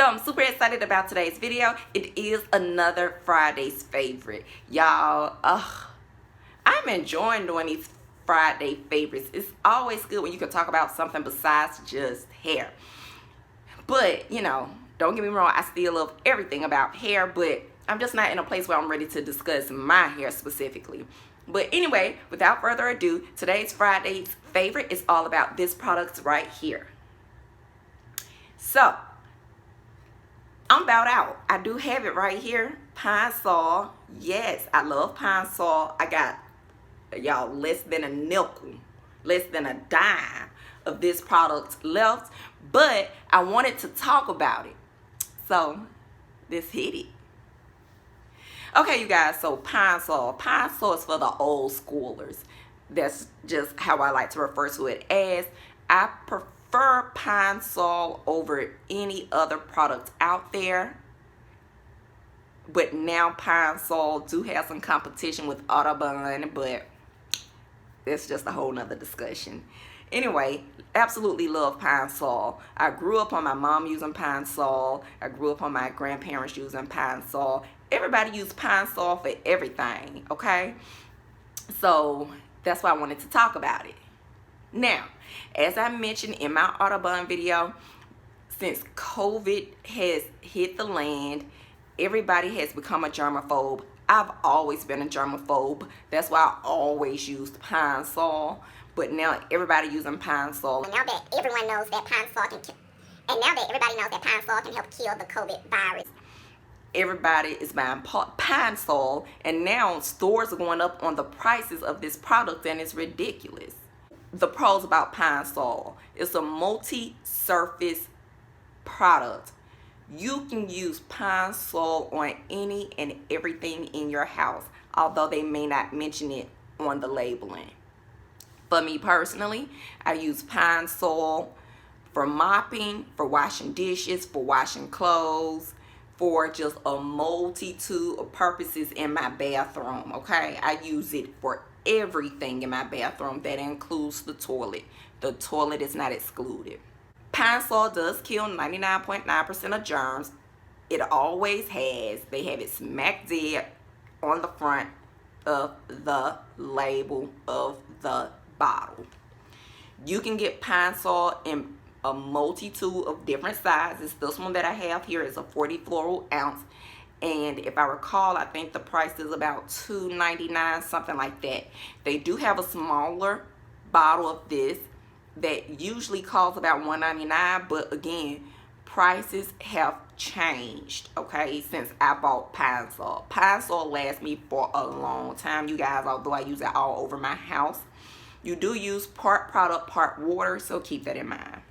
So I'm super excited about today's video. It is another Friday's favorite. Y'all, I'm enjoying doing these Friday favorites. It's always good when you can talk about something besides just hair. But, you know, don't get me wrong, I still love everything about hair, but I'm just not in a place where I'm ready to discuss my hair specifically. But anyway, without further ado, today's Friday's favorite is all about this product right here. So, I'm about out. I do have it right here. Pine Sol. Yes, I love Pine Sol. I got, y'all, less than a nickel, less than a dime of this product left. But I wanted to talk about it. So, let's hit it. Okay, you guys, so Pine Sol. Pine Sol is for the old schoolers. That's just how I like to refer to it as. I prefer Pine Sol over any other product out there. But now Pine Sol do have some competition with I Odoban, but it's just a whole nother discussion. Anyway, absolutely love Pine Sol. I grew up on my mom using Pine Sol. I grew up on my grandparents using Pine Sol. Everybody use Pine Sol for everything, okay? So that's why I wanted to talk about it. Now, as I mentioned in my I Odoban video, since COVID has hit the land, everybody has become a germaphobe. I've always been a germaphobe. That's why I always used Pine Sol. But now everybody using Pine Sol. And now that everyone knows that Pine Sol can kill, and now that everybody knows that Pine Sol can help kill the COVID virus, everybody is buying Pine Sol, and now stores are going up on the prices of this product, and it's ridiculous. The pros about Pine Sol: it's a multi-surface product. You can use Pine Sol on any and everything in your house, although they may not mention it on the labeling. For me personally, I use Pine Sol for mopping, for washing dishes, for washing clothes, for just a multitude of purposes in my bathroom, okay? I use it for everything in my bathroom. That includes the toilet. The toilet is not excluded. Pine Sol does kill 99.9% of germs. It always has. They have it smack dead on the front of the label of the bottle. You can get Pine Sol in a multitude of different sizes. This one that I have here is a 40 floral ounce, and if I recall, I think the price is about $2.99, something like that. They do have a smaller bottle of this that usually costs about $1.99, but again, prices have changed, okay, since I bought Pine Sol. Pine Sol lasts me for a long time, you guys, although I use it all over my house. You do use part product, part water, so keep that in mind.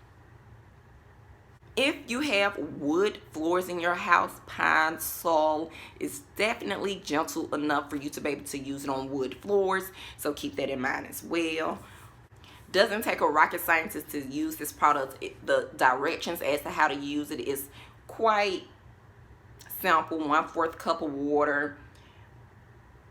If you have wood floors in your house, Pine Sol is definitely gentle enough for you to be able to use it on wood floors, so keep that in mind as well. Doesn't take a rocket scientist to use this product. The directions as to how to use it is quite simple. 1/4 cup of water,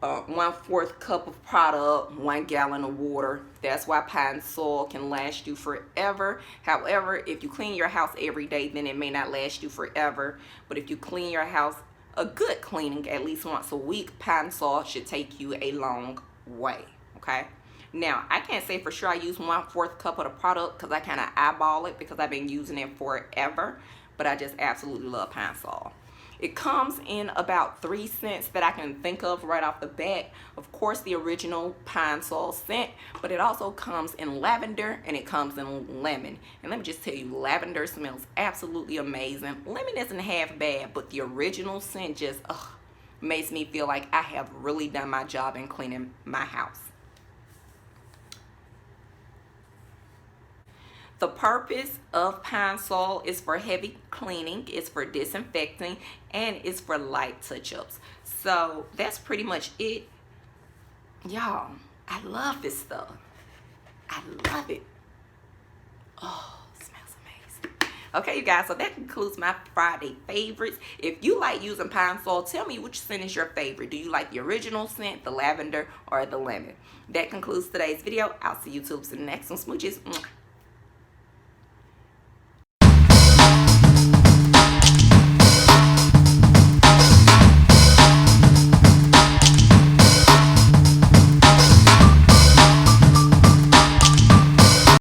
1/4 cup of product, 1 gallon of water. That's why Pine Sol can last you forever. However, if you clean your house every day, then it may not last you forever. But if you clean your house, a good cleaning at least once a week, Pine Sol should take you a long way, okay? Now, I can't say for sure I use 1/4 cup of the product because I kind of eyeball it because I've been using it forever. But I just absolutely love Pine Sol. It comes in about 3 scents that I can think of right off the bat. Of course, the original Pine Sol scent, but it also comes in lavender and it comes in lemon. And let me just tell you, lavender smells absolutely amazing. Lemon isn't half bad, but the original scent just makes me feel like I have really done my job in cleaning my house. The purpose of Pine Sol is for heavy cleaning, it's for disinfecting, and it's for light touch-ups. So that's pretty much it. Y'all, I love this stuff. I love it. Oh, it smells amazing. Okay, you guys, so that concludes my Friday favorites. If you like using Pine Sol, tell me which scent is your favorite. Do you like the original scent, the lavender, or the lemon? That concludes today's video. I'll see you tubes in the next one. Smooches.